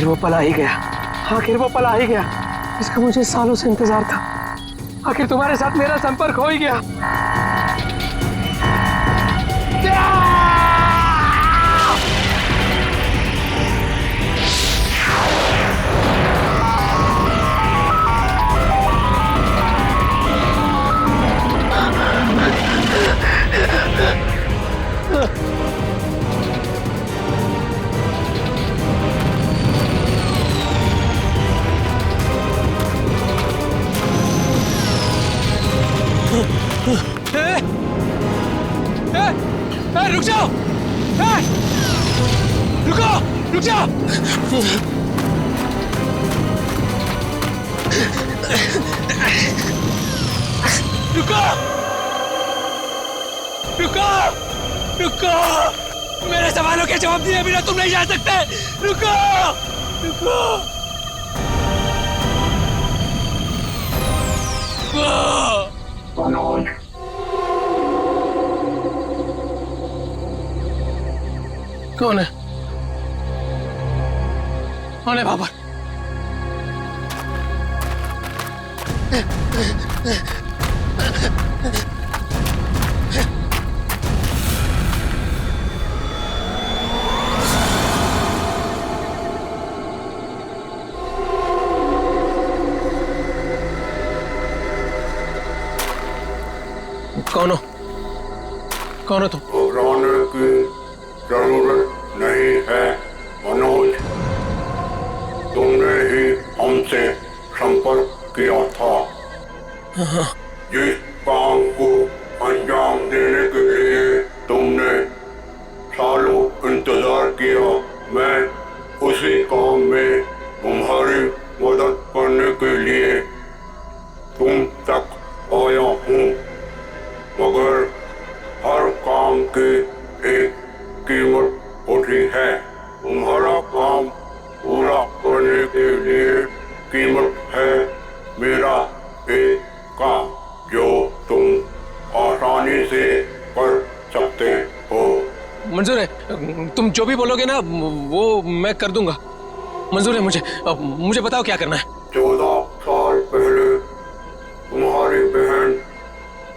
आखिर वो पल आ ही गया, आखिर वो पल आ ही गया। इसका मुझे सालों से इंतजार था। आखिर तुम्हारे साथ मेरा संपर्क हो ही गया। रुक जाओ, रुको, रुक जाओ। रुको, रुको, रुको। मेरे सवालों के जवाब दिए बिना तुम नहीं जा सकते। रुको, रुको। कौन है? कौन है बाबर? कौन हो? कौन हो तुम? घबराने की जरूरत नहीं है मनोज, तुमने ही हमसे संपर्क किया था। जिस काम को अंजाम देने के लिए तुमने सालों इंतजार किया, मैं उसी काम में तुम्हारी मदद करने के लिए तुम तक आया हूँ। मगर हर काम की एक कीमत होती है। तुम्हारा काम पूरा करने के लिए कीमत है मेरा एक काम जो तुम आसानी से कर सकते हो। मंजूर है, तुम जो भी बोलोगे ना वो मैं कर दूंगा। मंजूर है मुझे। मुझे बताओ क्या करना है। 14 साल पहले तुम्हारी बहन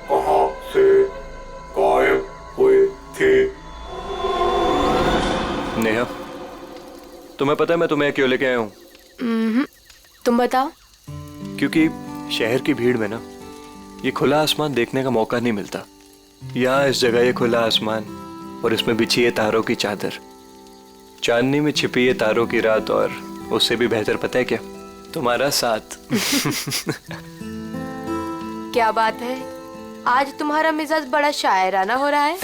कहाँ से गायब हुई थी? नेहा, तुम्हें पता है मैं तुम्हें क्यों लेके आया हूँ? तुम बताओ। क्योंकि शहर की भीड़ में ना ये खुला आसमान देखने का मौका नहीं मिलता। यहाँ इस जगह ये खुला आसमान और इसमें बिछी है तारों की चादर, चांदनी में छिपी है तारों की रात, और उससे भी बेहतर पता है क्या? तुम्हारा साथ। क्या बात है, आज तुम्हारा मिजाज बड़ा शायराना हो रहा है।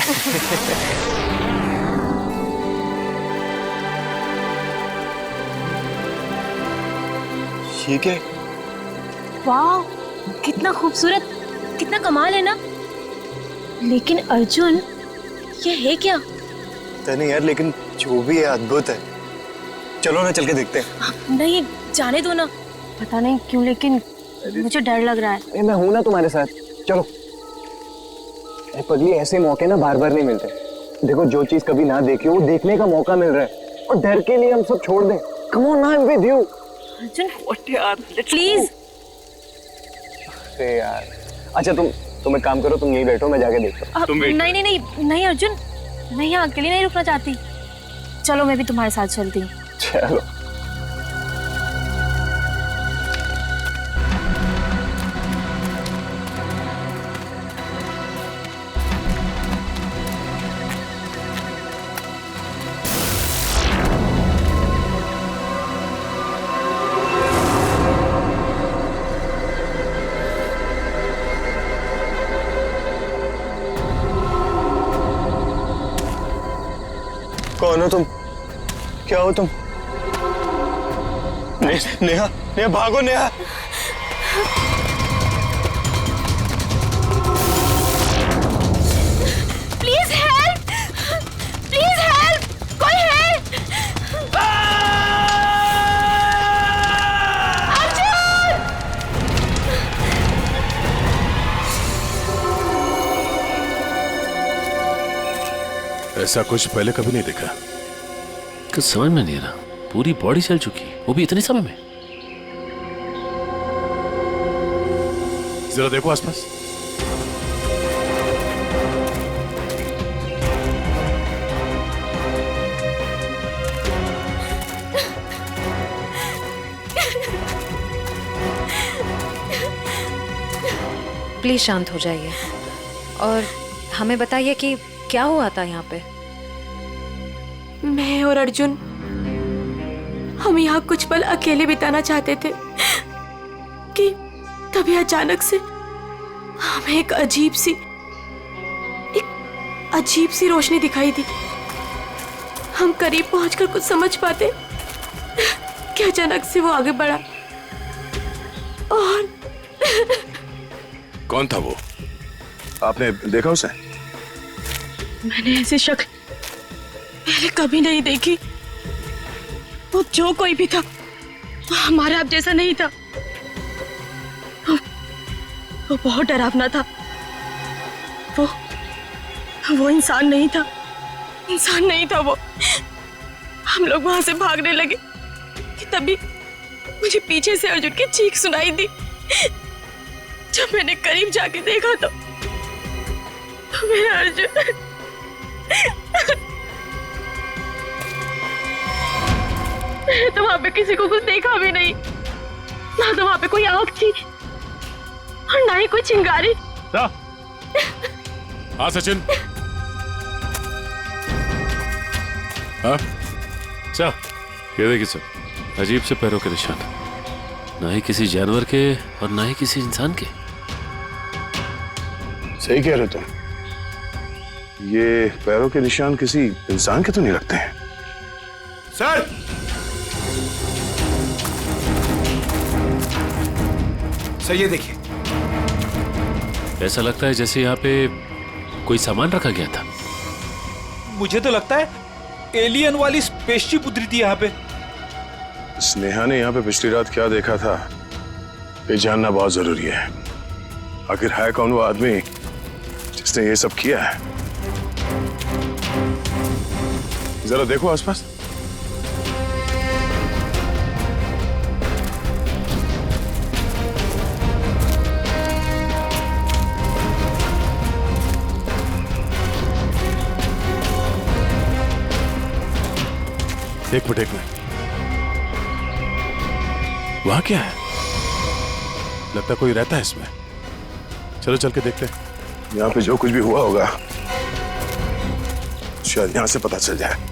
ठीक है। वाह, कितना खूबसूरत, कितना कमाल है ना। लेकिन अर्जुन, ये है क्या? पता नहीं यार, लेकिन जो भी है अद्भुत है। चलो ना, चल के देखते हैं। नहीं, जाने दो ना। पता नहीं क्यों लेकिन मुझे डर लग रहा है। मैं हूं ना तुम्हारे साथ, चलो। पगली, ऐसे मौके ना बार बार नहीं मिलते। देखो, जो चीज कभी ना देखी हो वो देखने का मौका मिल रहा है, और डर के लिए हम सब छोड़ दें। Come on, I am with you. Arjun, please. अरे यार, अच्छा तुम एक काम करो, तुम यहीं बैठो, मैं जाके देखता हूँ। नहीं नहीं नहीं नहीं अर्जुन, मैं यहाँ अकेली नहीं रुकना चाहती। चलो, मैं भी तुम्हारे साथ चलती हूँ। चलो। कौन हो तुम? क्या हो तुम? नेहा, नेहा भागो Neha. Please help, please help, कोई है? अर्जुन! ऐसा कुछ पहले कभी नहीं देखा। कुछ समझ में नहीं आ रहा। पूरी बॉडी जल चुकी है, वो भी इतने समय में। जरा देखो आसपास। प्लीज शांत हो जाइए और हमें बताइए कि क्या हुआ था यहाँ पे। मैं और अर्जुन हम यहाँ कुछ पल अकेले बिताना चाहते थे कि तभी अचानक से हमें एक अजीब सी रोशनी दिखाई दी। हम करीब पहुंचकर कुछ समझ पाते कि अचानक से वो आगे बढ़ा और कौन था वो? आपने देखा उसे? मैंने ऐसी शक्ल पहले कभी नहीं देखी। वो जो कोई भी था वो हमारे आप जैसा नहीं था। वो बहुत डरावना था। वो इंसान नहीं था। इंसान नहीं था वो। हम लोग वहां से भागने लगे कि तभी मुझे पीछे से अर्जुन की चीख सुनाई दी। जब मैंने करीब जाके देखा तो मेरा अर्जुन मैंने तो वहां पे किसी को कुछ देखा भी नहीं। ना तो वहां पे कोई आग थी और ना ही कोई चिंगारी। हाँ सचिन। हाँ अच्छा, ये देखिए सर, अजीब से पैरों के निशान, ना ही किसी जानवर के और ना ही किसी इंसान के। सही कह रहे तुम। ये पैरों के निशान किसी इंसान के तो नहीं लगते हैं। सर, सर ये देखिए। ऐसा लगता है जैसे यहाँ पे कोई सामान रखा गया था। मुझे तो लगता है एलियन वाली स्पेसशिप उतरी थी यहाँ पे। स्नेहा ने यहाँ पे पिछली रात क्या देखा था, ये जानना बहुत जरूरी है। आखिर है कौन वो आदमी जिसने ये सब किया है? जरा देखो आसपास। एक मिनट वहां क्या है? लगता कोई रहता है इसमें। चलो चल के देखते हैं। यहाँ पे जो कुछ भी हुआ होगा शायद यहाँ से पता चल जाए।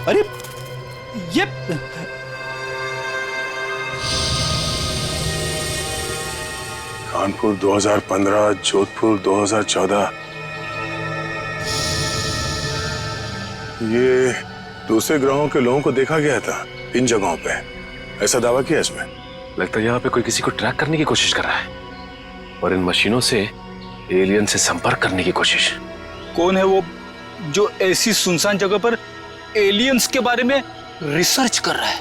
अरे ये कानपुर 2015, जोधपुर 2014। ये दूसरे ग्रहों के लोगों को देखा गया था इन जगहों पे, ऐसा दावा किया इसमें। लगता है यहाँ पे कोई किसी को ट्रैक करने की कोशिश कर रहा है और इन मशीनों से एलियन से संपर्क करने की कोशिश। कौन है वो जो ऐसी सुनसान जगह पर एलियंस के बारे में रिसर्च कर रहा है?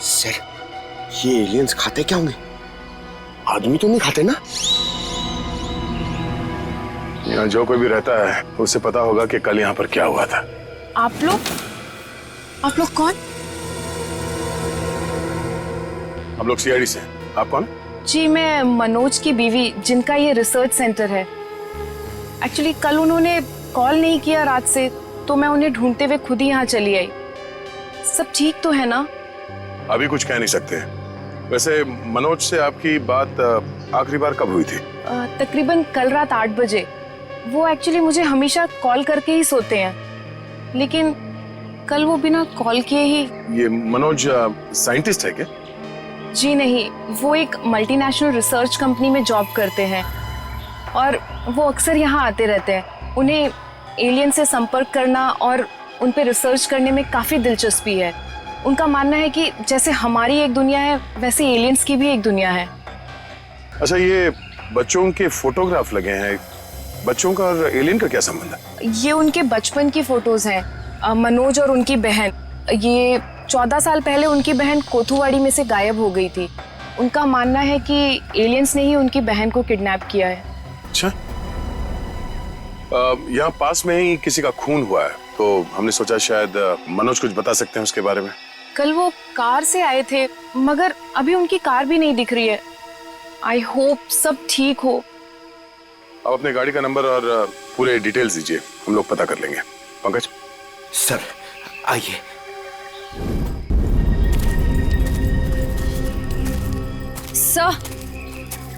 सर, ये एलियंस खाते क्या होंगे? आदमी तो नहीं खाते ना? यहाँ जो कोई भी रहता है उसे पता होगा कि कल यहाँ पर क्या हुआ था। आप लोग कौन? हम लोग सीआईडी से। आप कौन? जी, मैं मनोज की बीवी, जिनका ये रिसर्च सेंटर है। एक्चुअली कल उन्होंने कॉल नहीं किया रात से, तो मैं उन्हें ढूंढते हुए खुद ही यहाँ चली आई। सब ठीक तो है ना? अभी कुछ कह नहीं सकते। वैसे मनोज से आपकी बात आखिरी बार कब हुई थी? तकरीबन कल रात 8 बजे। वो एक्चुअली मुझे हमेशा कॉल करके ही सोते हैं, लेकिन कल वो बिना कॉल किए ही। ये मनोज साइंटिस्ट है क्या? जी नहीं, वो एक मल्टीनेशनल रिसर्च कंपनी में जॉब करते हैं और वो अक्सर यहाँ आते रहते हैं। उन्हें एलियन से संपर्क करना और उन पे रिसर्च करने में काफ़ी दिलचस्पी है। उनका मानना है कि जैसे हमारी एक दुनिया है, वैसे एलियंस की भी एक दुनिया है। अच्छा, ये बच्चों के फोटोग्राफ लगे हैं। बच्चों का और एलियन का क्या संबंध है? ये उनके बचपन की फोटोज हैं। मनोज और उनकी बहन। ये 14 साल पहले उनकी बहन कोथुवाड़ी में से गायब हो गई थी। उनका मानना है कि एलियंस ने ही उनकी बहन को किडनैप किया है। अच्छा, यहाँ पास में ही किसी का खून हुआ है, तो हमने सोचा शायद मनोज कुछ बता सकते हैं उसके बारे में। कल वो कार से आए थे, मगर अभी उनकी कार भी नहीं दिख रही है। आई होप सब ठीक हो। आप अपने गाड़ी का नंबर और पूरे डिटेल्स दीजिए, हम लोग पता कर लेंगे। पंकज सर आइए।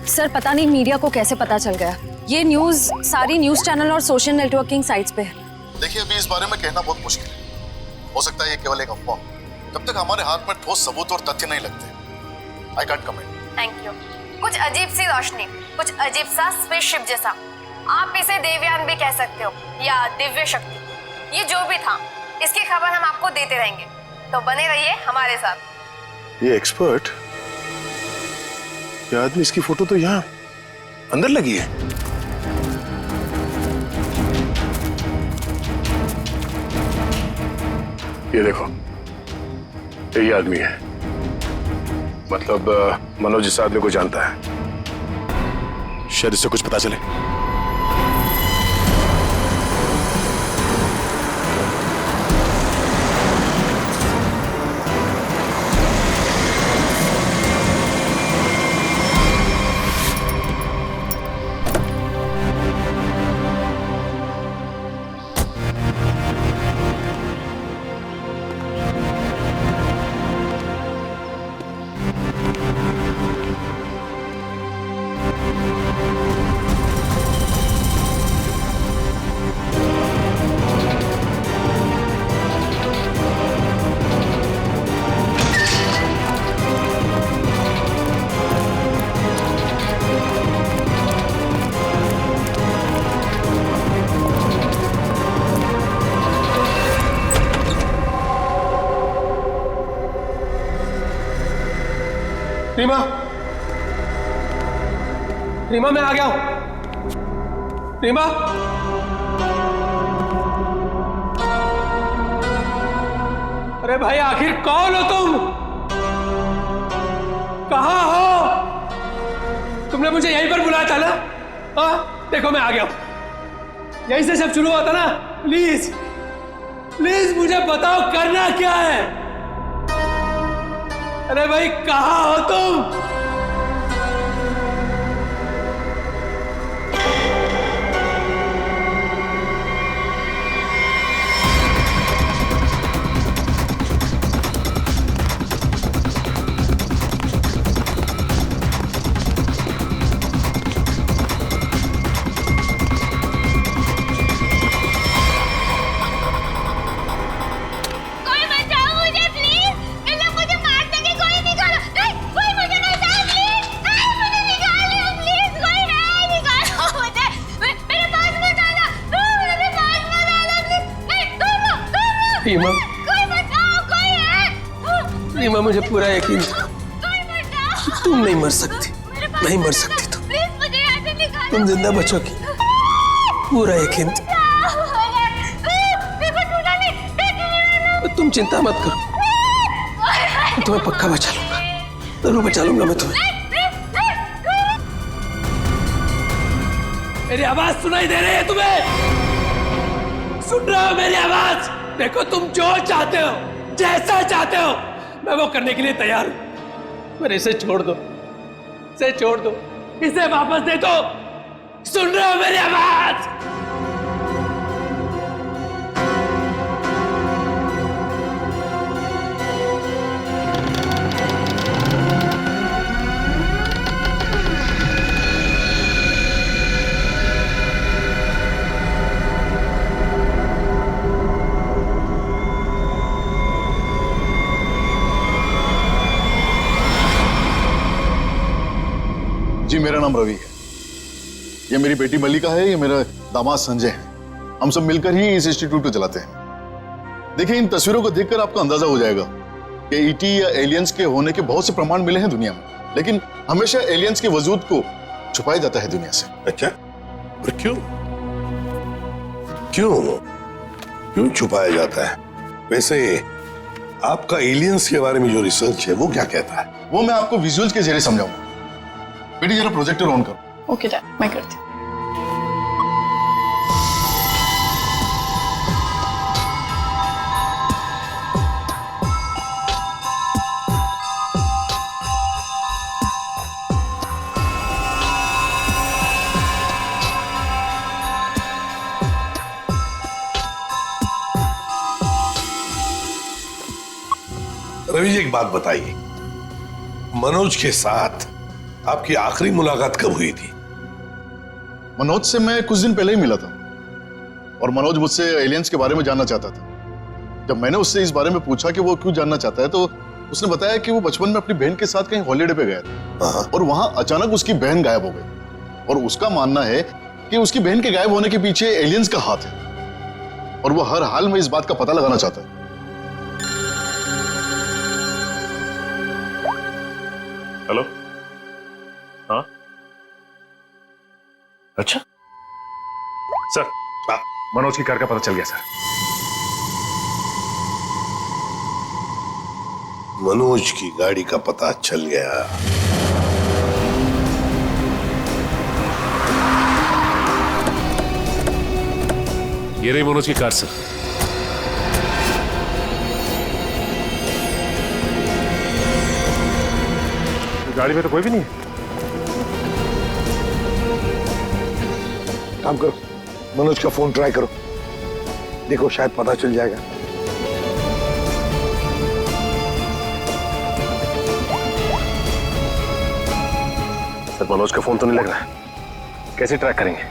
सर पता नहीं मीडिया को कैसे पता चल गया। ये न्यूज़ सारी न्यूज़ चैनल और सोशल नेटवर्किंग साइट्स पे है। देखिए, अभी इस बारे में कहना बहुत मुश्किल है। हो सकता है ये केवल एक अफवाह। जब तक हमारे हाथ में ठोस सबूत और तथ्य नहीं लगते, I can't comment. Thank you. कुछ अजीब सी रोशनी, कुछ अजीब सा स्पेसशिप जैसा, आप इसे देवयान भी कह सकते हो या दिव्य शक्ति। ये जो भी था, इसकी खबर हम आपको देते रहेंगे, तो बने रहिए हमारे साथ। ये एक्सपर्ट, ये आदमी, इसकी फोटो तो यहाँ अंदर लगी है। ये देखो, यही आदमी है। मतलब मनोज इस आदमी को जानता है। शायद इससे कुछ पता चले। रीमा, रीमा मैं आ गया हूं। रीमा, अरे भाई आखिर कौन हो तुम? कहां हो? तुमने मुझे यहीं पर बुलाया था ना? हाँ, देखो मैं आ गया हूं। यहीं से सब शुरू हुआ था ना? प्लीज प्लीज मुझे बताओ करना क्या है? अरे भाई कहां हो तुम? रीमा, रीमा मुझे पूरा यकीन था कि तुम नहीं मर सकती, नहीं मर सकती तुम जिंदा बचोगी, पूरा यकीन था। तुम चिंता मत करो, मैं तुम्हें पक्का बचा लूंगा, जरूर बचा लूंगा मैं तुम्हें। मेरी आवाज सुनाई दे रही है तुम्हें? सुन रहे हो मेरी आवाज? देखो तुम जो चाहते हो, जैसा चाहते हो, मैं वो करने के लिए तैयार हूं। पर इसे छोड़ दो, इसे छोड़ दो, इसे वापस दे दो। सुन रहे हो मेरी आवाज? जी, मेरा नाम रवि है। ये मेरी बेटी मल्लिका है, ये मेरा दामाद संजय है। हम सब मिलकर ही इस इंस्टीट्यूट को चलाते हैं। देखिए, इन तस्वीरों को देखकर आपको अंदाजा हो जाएगा कि ईटी या एलियंस के होने के बहुत से प्रमाण मिले हैं दुनिया में, लेकिन हमेशा एलियंस के वजूद को छुपाया जाता है दुनिया से। अच्छा, पर क्यों क्यों क्यों छुपाया जाता है? वैसे आपका एलियंस के बारे में जो रिसर्च है वो क्या कहता है? वो मैं आपको विजुअल्स के जरिए समझाऊंगा। बेटी जरा प्रोजेक्टर ऑन करो। ओके डैड, मैं करती हूँ। रवि जी, एक बात बताइए, मनोज के साथ आपकी आखिरी मुलाकात कब हुई थी? मनोज से मैं कुछ दिन पहले ही मिला था और मनोज मुझसे एलियंस के बारे में जानना चाहता था। जब मैंने उससे इस बारे में पूछा कि वो क्यों जानना चाहता है तो उसने बताया कि वो बचपन में अपनी बहन के साथ कहीं हॉलीडे पे गया था और वहां अचानक उसकी बहन गायब हो गई और उसका मानना है कि उसकी बहन के गायब होने के पीछे एलियंस का हाथ है और वो हर हाल में इस बात का पता लगाना चाहता है। हेलो, हाँ, अच्छा सर, मनोज की कार का पता चल गया सर। मनोज की गाड़ी का पता चल गया। ये रही मनोज की कार सर। गाड़ी में तो कोई भी नहीं है। काम करो, मनोज का फोन ट्राई करो, देखो शायद पता चल जाएगा। सर, मनोज का फोन तो नहीं लग रहा है, कैसे ट्रैक करेंगे?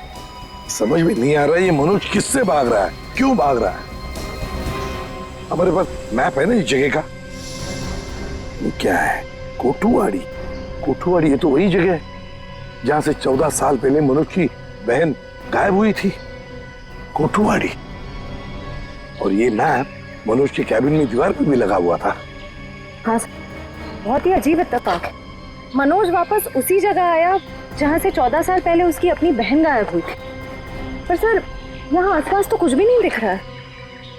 समझ में नहीं आ रहा है ये मनोज किससे भाग रहा है, क्यों भाग रहा है? हमारे पास मैप है ना इस जगह का। ये क्या है? कोठुवाड़ी। कोठुवाड़ी, ये तो वही जगह है जहां से 14 साल पहले मनोज की बहन गायब हुई थी। कोठुवाड़ी। और ये मैप मनोज के कैबिन में दीवार पर भी लगा हुआ था। हाँ सर, बहुत ही अजीब इत्तेफाक। मनोज वापस उसी जगह आया जहां से 14 साल पहले उसकी अपनी बहन गायब हुई थी। पर सर, यहाँ आसपास तो कुछ भी नहीं दिख रहा है।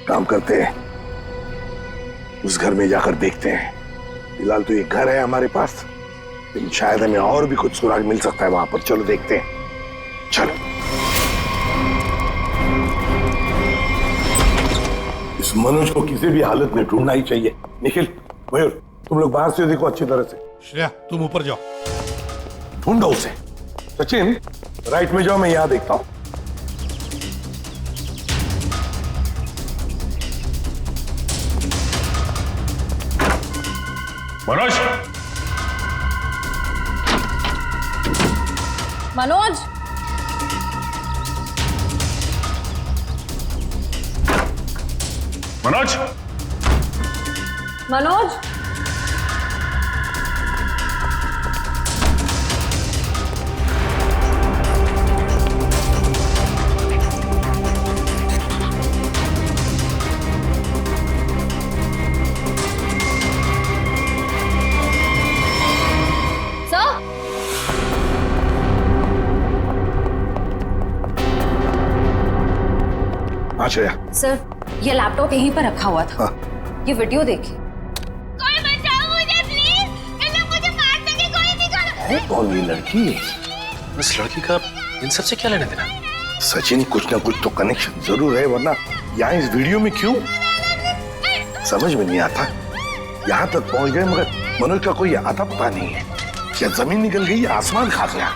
काम करते हैं, उस घर में जाकर देखते हैं। फिलहाल तो ये घर है हमारे पास, लेकिन शायद हमें और भी कुछ सुराग मिल सकता है वहां पर। चलो देखते हैं, चलो। इस मनोज को किसी भी हालत में ढूंढना ही चाहिए। निखिल, मयूर, तुम लोग बाहर से देखो अच्छी तरह से। श्रेया, तुम ऊपर जाओ, ढूंढो उसे। सचिन, राइट में जाओ, मैं यहां देखता हूं। मनोज, मनोज, मनोज, मनोज, श्रेया। सर, ये लैपटॉप यहीं पर रखा हुआ था। ये वीडियो देखिए। कोई बचाओ मुझे प्लीज, ये लोग मुझे मार देंगे, कोई निकालो। कौन ये लड़की? इस लड़की का इन सब से क्या लेना देना? सचिन, कुछ ना कुछ तो कनेक्शन जरूर है, वरना यहाँ इस वीडियो में क्यों? समझ में नहीं आता। यहाँ तक पहुंच गए मगर मनोज का कोई आता पता नहीं है। क्या जमीन निकल गई या आसमान खा गया?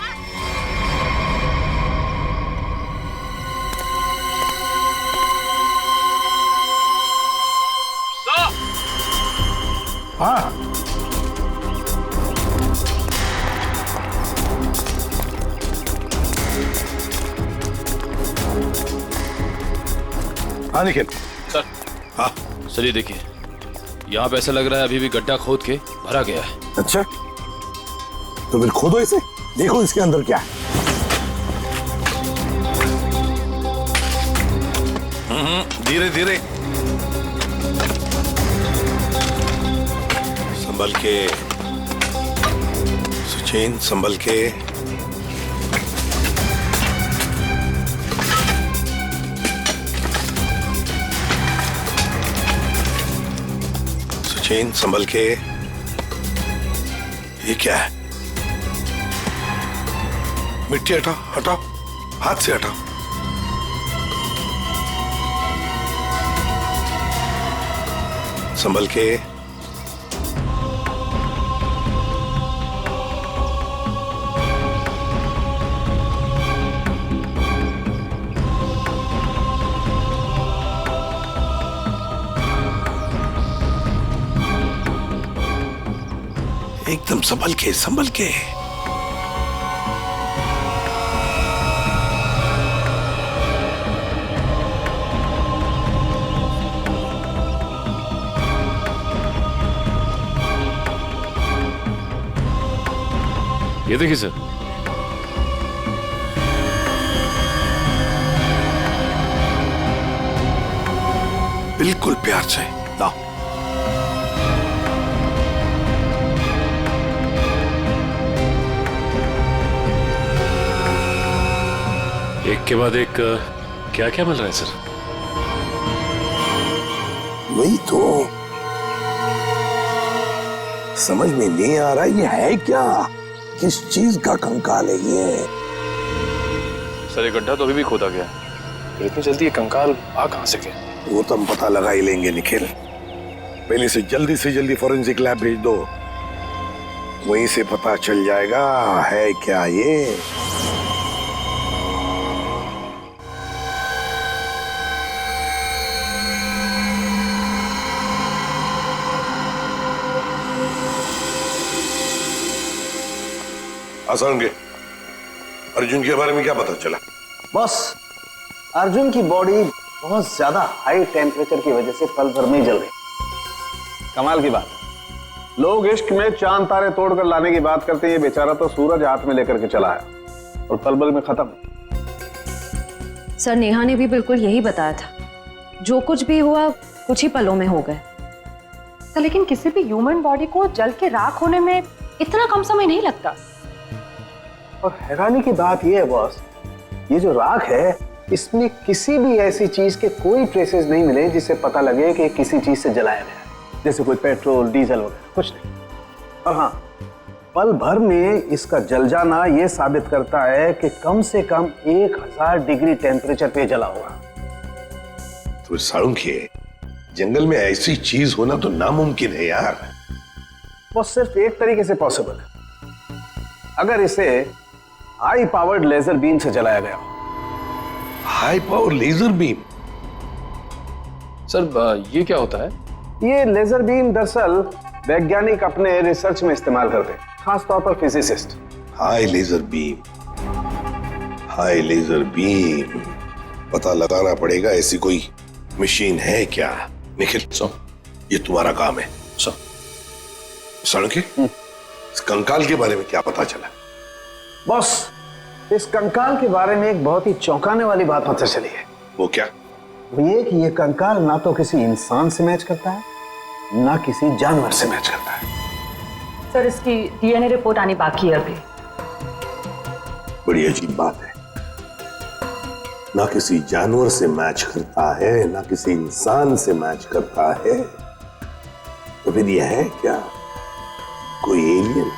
हाँ, हाँ निखिल। सर, हाँ सर, ये देखिए, यहाँ पे ऐसा लग रहा है अभी भी गड्ढा खोद के भरा गया है। अच्छा, तो फिर खोदो इसे, देखो इसके अंदर क्या है। धीरे धीरे, संभल के सचिन, संभल के। चेन संभल के। ये क्या है? मिट्टी हटाओ, हटाओ, हाथ से हटाओ। संभल के। एकदम संभल के, संभल के। ये देखिए सर। बिल्कुल प्यार से लाओ। एक के बाद एक क्या क्या मिल रहा है सर? वही तो समझ में नहीं आ रहा ये है क्या, किस चीज का कंकाल है ये? सर ये गड्ढा तो अभी भी खोदा गया है, इतनी जल्दी ये कंकाल आ कहां से गया? वो तो हम पता लगा ही लेंगे निखिल। पहले से जल्दी फॉरेंसिक लैब भेज दो, वहीं से पता चल जाएगा है क्या ये। आसान के अर्जुन के बारे में क्या पता चला? बॉस, अर्जुन की बॉडी बहुत ज्यादा हाई टेम्परेचर की वजह से पल भर में ही जल गई। कमाल की बात, लोग इश्क में चांद तारे तोड़कर लाने की बात करते हैं, ये बेचारा तो सूरज हाथ में लेकर के चला आया और पल भर में खत्म। सर नेहा ने भी बिल्कुल यही बताया था, जो कुछ भी हुआ कुछ ही पलों में हो गए। तो लेकिन किसी भी ह्यूमन बॉडी को जल के राख होने में इतना कम समय नहीं लगता। और हैरानी की बात यह है बॉस, ये जो राख है इसमें किसी भी ऐसी चीज के कोई ट्रेसेस नहीं मिले जिससे पता लगे कि किसी चीज से जलाया गया है, जैसे कोई पेट्रोल डीजल वगैरह, कुछ नहीं। और हाँ, पल भर में इसका जल जाना यह साबित करता है कि कम से कम 1000 डिग्री टेम्परेचर पे जला होगा। तो साळुंखे, जंगल में ऐसी चीज होना तो नामुमकिन है यार। वो सिर्फ एक तरीके से पॉसिबल है, अगर इसे हाई पावर्ड लेजर बीम से जलाया गया। High power laser beam? Sir ये क्या होता है? ये लेजर बीम दरअसल वैज्ञानिक अपने रिसर्च में इस्तेमाल करते हैं, खास तौर पर physicist. High laser beam, high laser beam, पता लगाना पड़ेगा ऐसी कोई मशीन है क्या। निखिल ये तुम्हारा काम है। साळुंखे, इस कंकाल के बारे में क्या पता चला? बॉस, इस कंकाल के बारे में एक बहुत ही चौंकाने वाली बात पता चली है। वो क्या? वो ये कि ये कंकाल ना तो किसी इंसान से मैच करता है, ना किसी जानवर से मैच करता है। सर इसकी डीएनए रिपोर्ट आनी बाकी है अभी। बड़ी अजीब बात है, ना किसी जानवर से मैच करता है, ना किसी इंसान से मैच करता है। तो फिर यह है क्या, कोई एलियन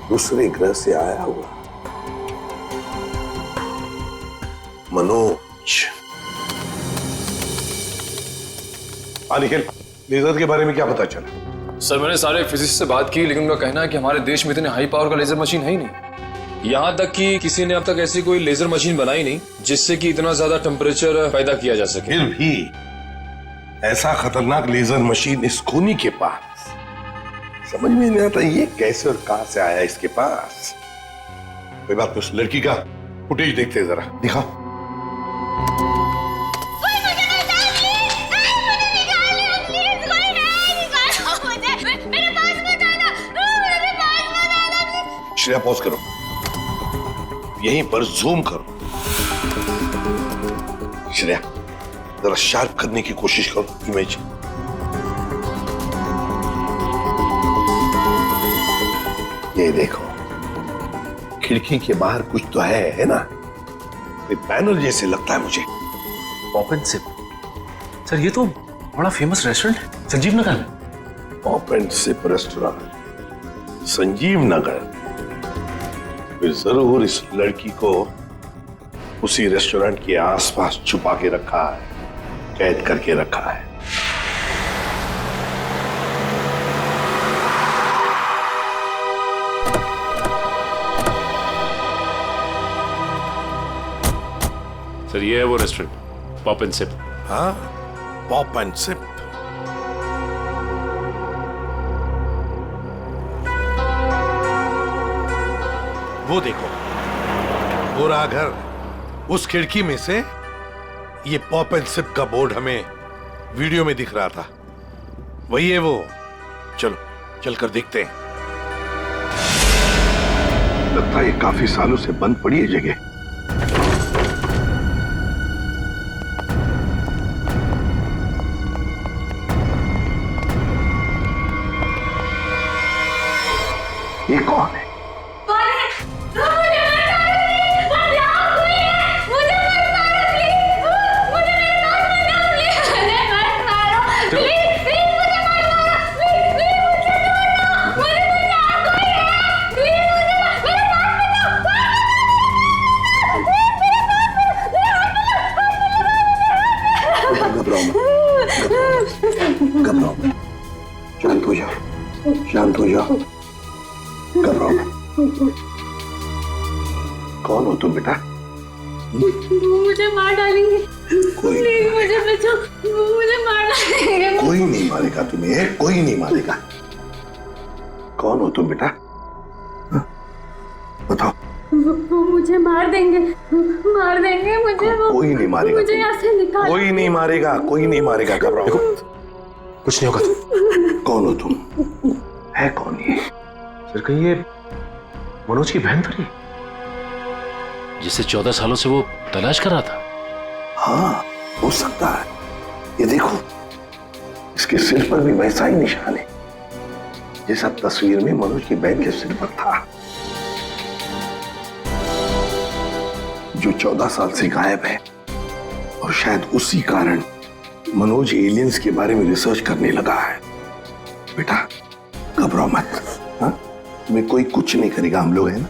दूसरे ग्रह से आया हुआ? मनोज, निखिल, लेजर के बारे में क्या पता चला? सर मैंने सारे फिजिसिस्ट से बात की, लेकिन उनका कहना है कि हमारे देश में इतने हाई पावर का लेजर मशीन है ही नहीं। यहाँ तक कि किसी ने अब तक ऐसी कोई लेजर मशीन बनाई नहीं जिससे कि इतना ज्यादा टेम्परेचर पैदा किया जा सके। फिर भी ऐसा खतरनाक लेजर मशीन इस खूनी के पास, समझ में नहीं आता ये कैसे और कहां से आया इसके पास। कोई बात नहीं, उस लड़की का फुटेज देखते हैं, जरा दिखाओ। श्रेया पॉज करो, यहीं पर जूम करो। श्रेया जरा शार्प करने की कोशिश करो इमेज। ये देखो, खिड़की के बाहर कुछ तो है ना? बैनर जैसे लगता है मुझे। Open SIP? सर ये तो बड़ा फेमस रेस्टोरेंट है संजीव नगर में। Pop and sip restaurant Sanjeev Nagar. फिर जरूर इस लड़की को उसी रेस्टोरेंट के आसपास छुपा के रखा है, कैद करके रखा है। सर ये है वो रेस्टोरेंट पॉप एंड सिप। हाँ, पॉप एंड सिप। वो देखो, पूरा घर, उस खिड़की में से ये पॉप एंड सिप का बोर्ड हमें वीडियो में दिख रहा था। वही है वो। चलो चलकर देखते हैं। लगता है ये काफी सालों से बंद पड़ी है जगह। ये कौन है? घबराओ मत, शांत हो जाओ, शांत हो जाओ, घबराओ मत। कौन हो तुम बेटा? वो मुझे मार डालेंगे। प्लीज मुझे बचाओ, वो मुझे मार डालेंगे। कोई नहीं मारेगा तुम्हें, कोई नहीं मारेगा। कौन हो तुम बेटा? बताओ। वो मुझे मार देंगे, मार देंगे मुझे। कोई नहीं मारेगा, मुझे यहाँ से निकाल। कोई नहीं मारेगा, कोई नहीं मारेगा। घबराओ, कुछ नहीं होगा। कौन हो तुम? है कौन ये? सर कहीं ये मनोज की बहन तो नहीं, जिसे 14 सालों से वो तलाश कर रहा था? हाँ, हो सकता है। ये देखो, इसके सिर पर भी वैसा ही निशान है जैसा तस्वीर में मनोज की बहन के सिर पर था, जो 14 साल से गायब है। और शायद उसी कारण मनोज एलियंस के बारे में रिसर्च करने लगा है। बेटा घबराओ मत, हाँ? तुम्हें कोई कुछ नहीं करेगा, हम लोग हैं ना।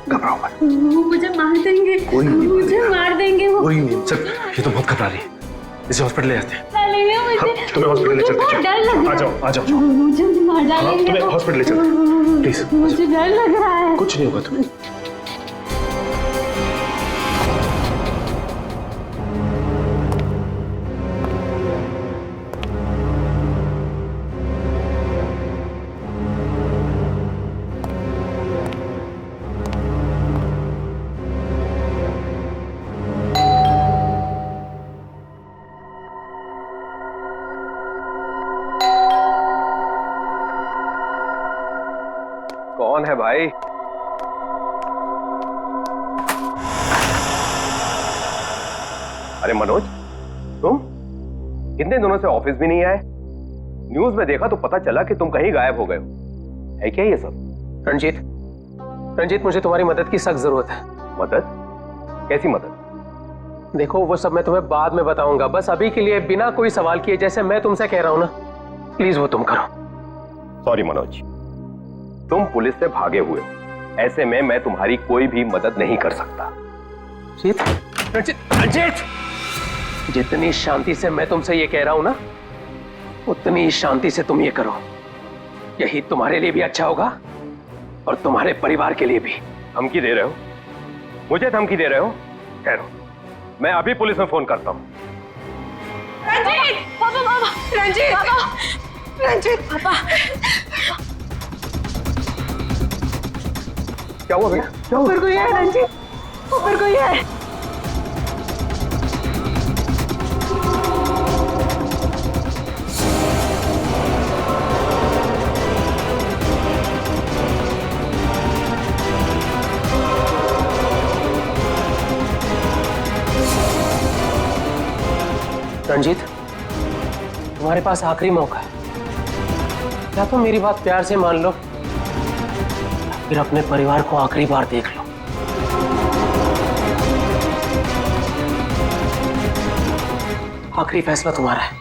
घबराओ मत। वो मुझे मार देंगे, कोई नहीं मुझे मार देंगे वो। कोई नहीं। सर ये तो बहुत घबरा रही है, इसे हॉस्पिटल ले जाते हैं। मुझे तुम्हें हॉस्पिटल ले चलते हैं। डर लग रहा है। आ जाओ, आ जाओ। मुझे मार डालेंगे। तुम्हें हॉस्पिटल ले चलते हैं, प्लीज। मुझे डर लग रहा है। कुछ नहीं होगा तुम्हें। कौन है भाई? अरे मनोज, तुम इतने दिनों से ऑफिस भी नहीं आए। न्यूज में देखा तो पता चला कि तुम कहीं गायब हो गए हो। है क्या ये सब? रंजीत मुझे तुम्हारी मदद की सख्त जरूरत है। मदद? कैसी मदद? देखो वो सब मैं तुम्हें बाद में बताऊंगा, बस अभी के लिए बिना कोई सवाल किए जैसे मैं तुमसे कह रहा हूं ना, प्लीज वो तुम करो। सॉरी मनोज, तुम पुलिस से भागे हुए हो, ऐसे में मैं तुम्हारी कोई भी मदद नहीं कर सकता। रंजीत, जितनी शांति से मैं तुमसे ये कह रहा हूं ना, उतनी शांति से तुम ये करो। यही तुम्हारे लिए भी अच्छा होगा और तुम्हारे परिवार के लिए भी। धमकी दे रहे हो? मुझे धमकी दे रहे हो? ठहरो, मैं अभी पुलिस में फोन करता हूं। रंजीत पापा, पापा रंजीत पापा, रंजीत पापा। क्या हुआ बेटा? क्या हुआ? ऊपर कोई है रंजीत, ऊपर कोई है। रंजीत, तुम्हारे पास आखिरी मौका है, या तो मेरी बात प्यार से मान लो, फिर अपने परिवार को आखिरी बार देख लो। आखिरी फैसला तुम्हारा है।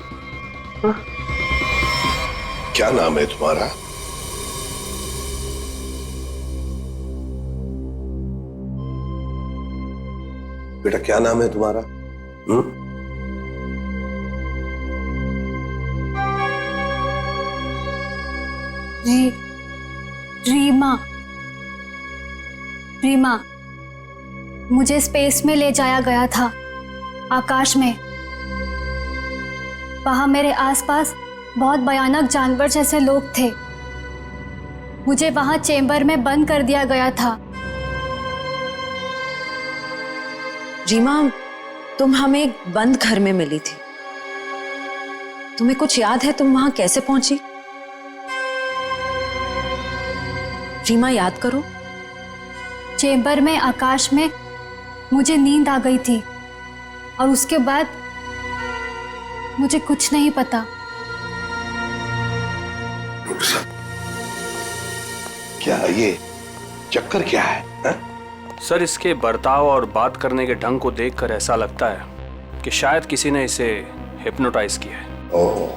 क्या नाम है तुम्हारा? बेटा क्या नाम है तुम्हारा? रीमा। रीमा, मुझे स्पेस में ले जाया गया था, आकाश में। वहां मेरे आसपास बहुत भयानक जानवर जैसे लोग थे। मुझे वहां चेंबर में बंद कर दिया गया था। रीमा, तुम हमें एक बंद घर में मिली थी। तुम्हें कुछ याद है तुम वहां कैसे पहुंची? रीमा, याद करो। चेंबर में आकाश में मुझे नींद आ गई थी और उसके बाद मुझे कुछ नहीं पता। क्या ये चक्कर क्या है हा? सर, इसके बर्ताव और बात करने के ढंग को देखकर ऐसा लगता है कि शायद किसी ने इसे हिप्नोटाइज किया है। ओह,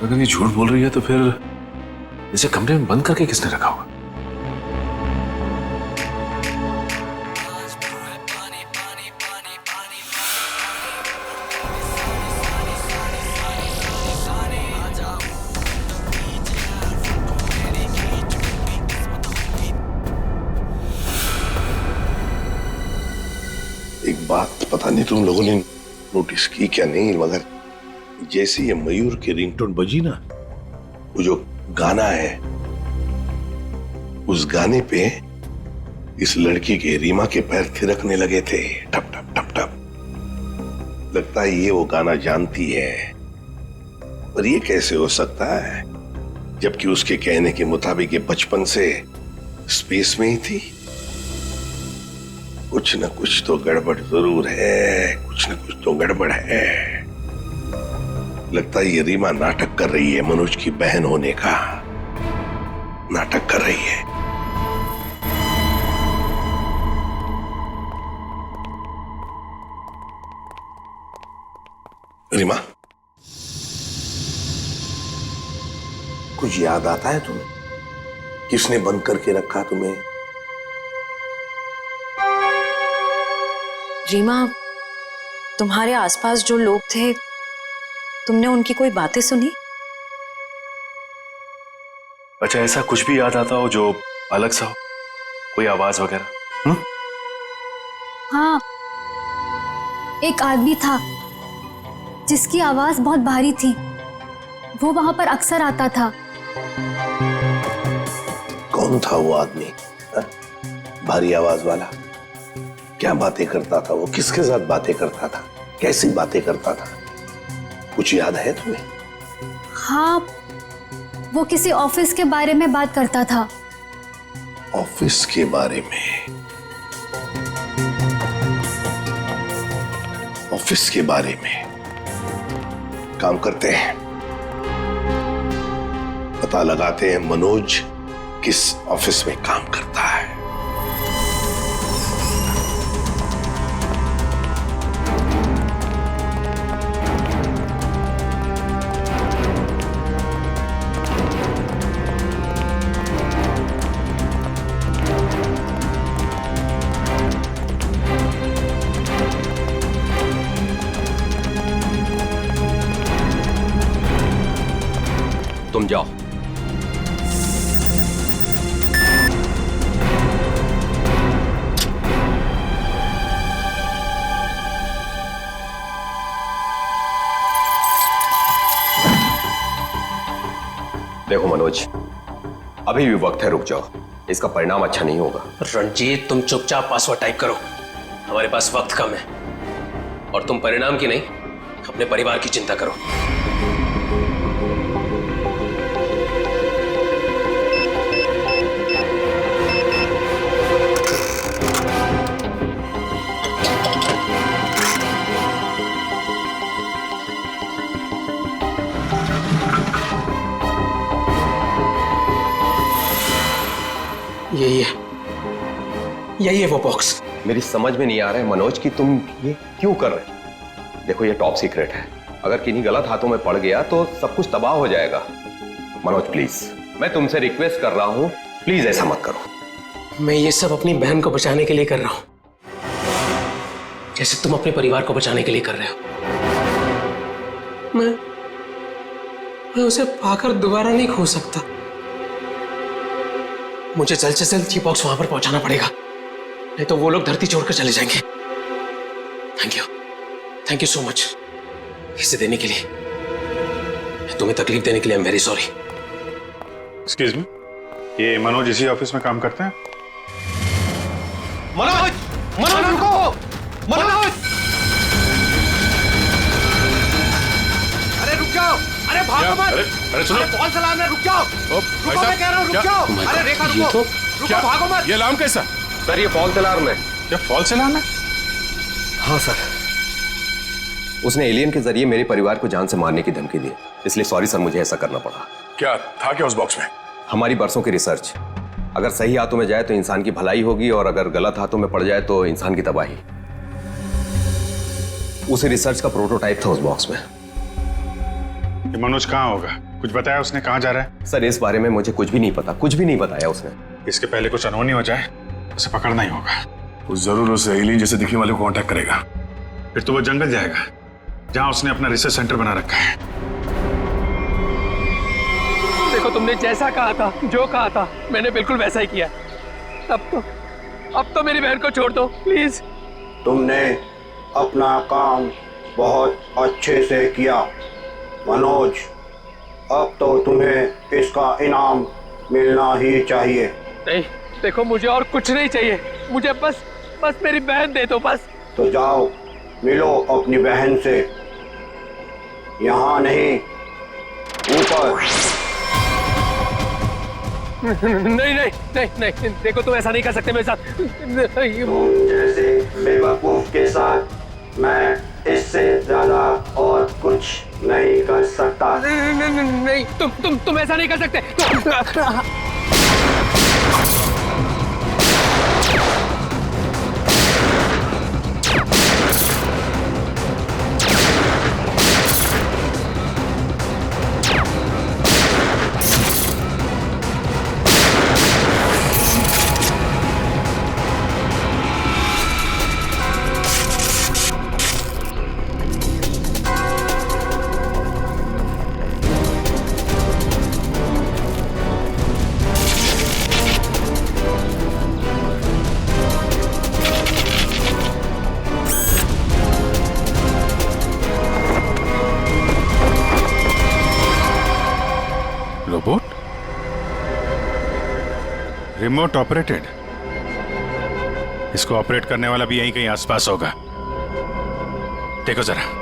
अगर ये झूठ बोल रही है तो फिर इसे कमरे में बंद करके किसने रखा होगा? एक बात पता नहीं तुम लोगों ने नोटिस की क्या नहीं, मगर जैसे ये मयूर की रिंगटोन बजी ना, वो जो गाना है, उस गाने पे इस लड़की के रीमा के पैर थिरकने लगे थे, टप टप टप टप। लगता है ये वो गाना जानती है, पर ये कैसे हो सकता है जबकि उसके कहने के मुताबिक ये बचपन से स्पेस में ही थी। कुछ न कुछ तो गड़बड़ जरूर है, कुछ न कुछ तो गड़बड़ है। लगता है ये रीमा नाटक कर रही है, मनोज की बहन होने का नाटक कर रही है। रीमा, कुछ याद आता है तुम्हें? किसने बंद करके रखा तुम्हें? रीमा, तुम्हारे आसपास जो लोग थे, तुमने उनकी कोई बातें सुनी? अच्छा, ऐसा कुछ भी याद आता हो जो अलग सा हो, कोई आवाज वगैरह? हाँ, एक आदमी था जिसकी आवाज बहुत भारी थी। वो वहां पर अक्सर आता था। कौन था वो आदमी? भारी आवाज वाला? क्या बातें करता था वो? किसके साथ बातें करता था? कैसी बातें करता था? कुछ याद है तुम्हें? हाँ, वो किसी ऑफिस के बारे में बात करता था। ऑफिस के बारे में? ऑफिस के बारे में? काम करते हैं, पता लगाते हैं मनोज किस ऑफिस में काम करता है। तुम जाओ। देखो मनोज, अभी भी वक्त है, रुक जाओ। इसका परिणाम अच्छा नहीं होगा। रंजीत, तुम चुपचाप पासवर्ड टाइप करो, हमारे पास वक्त कम है। और तुम परिणाम की नहीं, अपने परिवार की चिंता करो। यही है वो बॉक्स। मेरी समझ में नहीं आ रहा है मनोज कि तुम ये क्यों कर रहे हो। देखो, ये टॉप सीक्रेट है, अगर किन्हीं गलत हाथों में पड़ गया तो सब कुछ तबाह हो जाएगा। मनोज प्लीज, मैं तुमसे रिक्वेस्ट कर रहा हूं, प्लीज ऐसा मत करो। मैं ये सब अपनी बहन को बचाने के लिए कर रहा हूं, जैसे तुम अपने परिवार को बचाने के लिए कर रहे हो। मैं उसे पाकर दोबारा नहीं खो सकता। मुझे जल्द से जल्द जी बॉक्स वहां पर पहुंचाना पड़ेगा, नहीं तो वो लोग धरती छोड़कर चले जाएंगे। थैंक यू सो मच इसे देने के लिए, तुम्हें तकलीफ देने के लिए। I am very sorry. Excuse me, ये मनोज इसी ऑफिस में काम करते हैं? मनोज, मनोज रुको, मनोज! अरे रुक जाओ, अरे भागो मत! अरे सुनो, फॉल्स अलार्म है, रुक जाओ! रुको, मैं कह रहा हूँ रुक जाओ! अरे रेखा रुको, रुको, भागो मत! ये अलार्म कैसा? सर ये फॉल्स अलार्म है। क्या फॉल्स अलार्म है? हाँ सर, उसने एलियन के जरिए मेरे परिवार को जान से मारने की धमकी दी, इसलिए सॉरी सर, मुझे ऐसा करना पड़ा। क्या था क्या उस बॉक्स में? हमारी बरसों की रिसर्च, अगर सही हाथों में जाए तो इंसान की भलाई होगी और अगर गलत हाथों में पड़ जाए तो इंसान की तबाही। उसी रिसर्च का प्रोटोटाइप था उस बॉक्स में। ये मनोज कहाँ होगा? कुछ बताया उसने कहाँ जा रहा है? सर इस बारे में मुझे कुछ भी नहीं पता, कुछ भी नहीं बताया उसने। इसके पहले कुछ अनहोनी हो जाए उसे पकड़ना ही होगा। वो जरूर उस एलियन जैसे दिखने वाले को कांटेक्ट करेगा। फिर तो वो जंगल जाएगा जहां उसने अपना रिसर्च सेंटर बना रखा है। देखो तुमने जैसा कहा था, जो कहा था, मैंने बिल्कुल वैसा ही किया। अब तो मेरी बहन को छोड़ दो प्लीज। तुमने अपना काम बहुत अच्छे से किया मनोज, अब तो तुम्हें इसका इनाम मिलना ही चाहिए। नहीं देखो, मुझे और कुछ नहीं चाहिए, मुझे बस मेरी बहन दे दो बस। तो जाओ मिलो अपनी बहन से, यहाँ नहीं ऊपर। नहीं, देखो तुम ऐसा नहीं कर सकते मेरे साथ। तुम जैसे बेवकूफ के साथ मैं इससे ज्यादा और कुछ नहीं कर सकता। नहीं, तुम ऐसा नहीं कर सकते। रोबोट? Remote operated? इसको ऑपरेट करने वाला भी यहीं कहीं आसपास होगा। देखो जरा।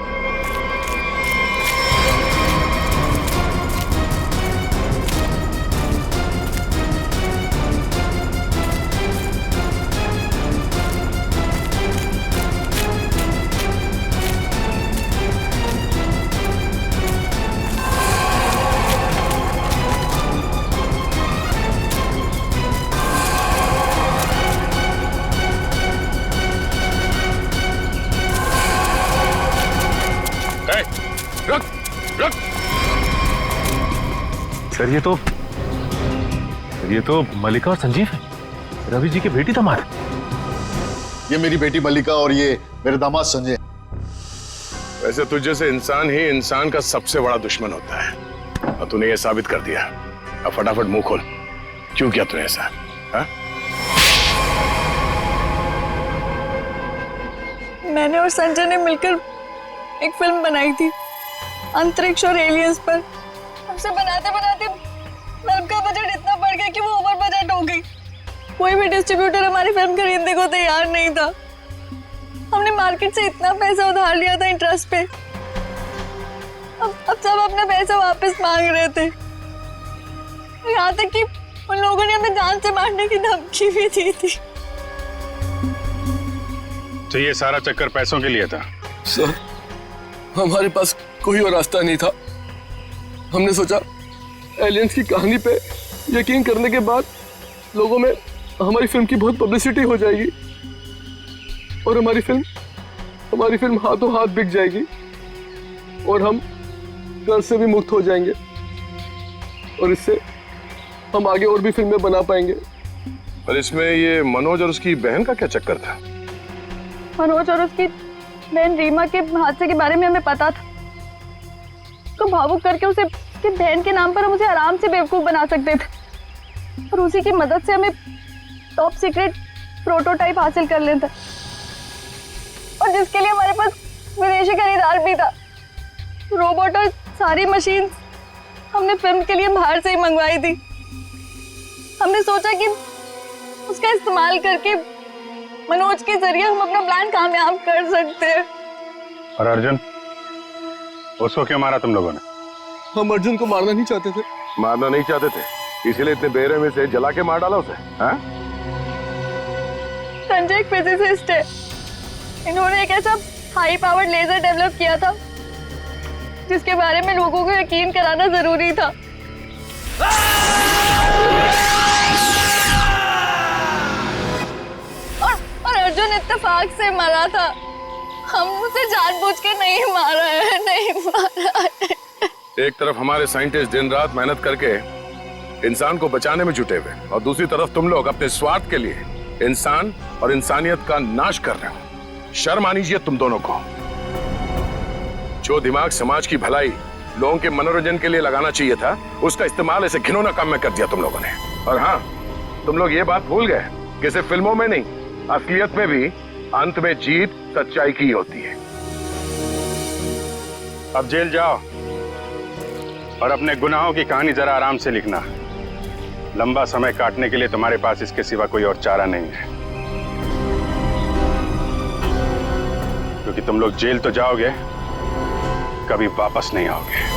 सर ये तो मल्लिका और संजीव है, रवि जी की बेटी दामाद। ये मेरी बेटी मल्लिका और ये मेरे दामाद संजय। वैसे तुझ जैसे इंसान ही इंसान का सबसे बड़ा दुश्मन होता है और तूने ये साबित कर दिया। अब फटाफट मुंह खोल, क्यों किया तूने ऐसा? हा? मैंने और संजय ने मिलकर एक फिल्म बनाई थी अंतरिक्ष और एलियंस पर। हमसे बनाते बनाते फिल्म का बजट इतना बढ़ गया कि वो ओवर बजट हो गई। कोई भी डिस्ट्रीब्यूटर हमारी फिल्म खरीदने को तैयार नहीं था। हमने मार्केट से इतना पैसा उधार लिया था इंटरेस्ट पे। अब सब अपना पैसा वापस मांग रहे थे। यहाँ तक कि उन लोगों ने हमें जान से मारने की धमकी भी दी थी। तो ये सारा चक्कर पैसों के लिए था? सर, हमारे पास कोई और रास्ता नहीं था। हमने सोचा एलियंस की कहानी पे यकीन करने के बाद लोगों में हमारी फिल्म की बहुत पब्लिसिटी हो जाएगी और हमारी फिल्म हाथों हाथ बिक जाएगी। और हम कर्ज से भी मुक्त हो जाएंगे और इससे हम आगे और भी फिल्में बना पाएंगे। पर इसमें ये मनोज और उसकी बहन का क्या चक्कर था? मनोज और उसकी बहन रीमा के हादसे के बारे में हमें पता था। तो भावुक करके उसे उसकी बहन के नाम पर हम उसे आराम से बेवकूफ बना सकते थे और उसी की मदद से हमें टॉप सीक्रेट प्रोटोटाइप हासिल कर लेता और जिसके लिए हमारे पास विदेशी खरीदार भी था। रोबोट और सारी मशीन हमने फिल्म के लिए बाहर से ही मंगवाई थी। हमने सोचा कि उसका इस्तेमाल करके मनोज के जरिए हम अपना प्लान कामयाब कर सकते हैं। और अर्जुन, उसको क्यों मारा तुम लोगों ने? हम अर्जुन को मारना नहीं चाहते थे। मारना नहीं चाहते थे, इसीलिए इतने बेरहमी से जला के मार डाला उसे? हाँ? संजय एक फिजिसिस्ट है। इन्होंने एक ऐसा हाई पावर्ड लेजर डेवलप किया था जिसके बारे में लोगों को यकीन कराना जरूरी था। और अर्जुन इत्तेफाक से मरा था। हम उसे जानबूझ के नहीं मारा है, नहीं मारा है। एक तरफ हमारे साइंटिस्ट दिन रात मेहनत करके इंसान को बचाने में जुटे हुए और दूसरी तरफ तुम लोग अपने स्वार्थ के लिए इंसान और इंसानियत का नाश कर रहे हो। शर्म आनी चाहिए तुम दोनों को। जो दिमाग समाज की भलाई, लोगों के मनोरंजन के लिए लगाना चाहिए था, उसका इस्तेमाल ऐसे घिनौना काम में कर दिया तुम लोगों ने। और हाँ, तुम लोग ये बात भूल गए कि सिर्फ फिल्मों में नहीं, असलियत में भी अंत में जीत सच्चाई की होती है। अब जेल जाओ और अपने गुनाहों की कहानी जरा आराम से लिखना। लंबा समय काटने के लिए तुम्हारे पास इसके सिवा कोई और चारा नहीं है, क्योंकि तुम लोग जेल तो जाओगे, कभी वापस नहीं आओगे।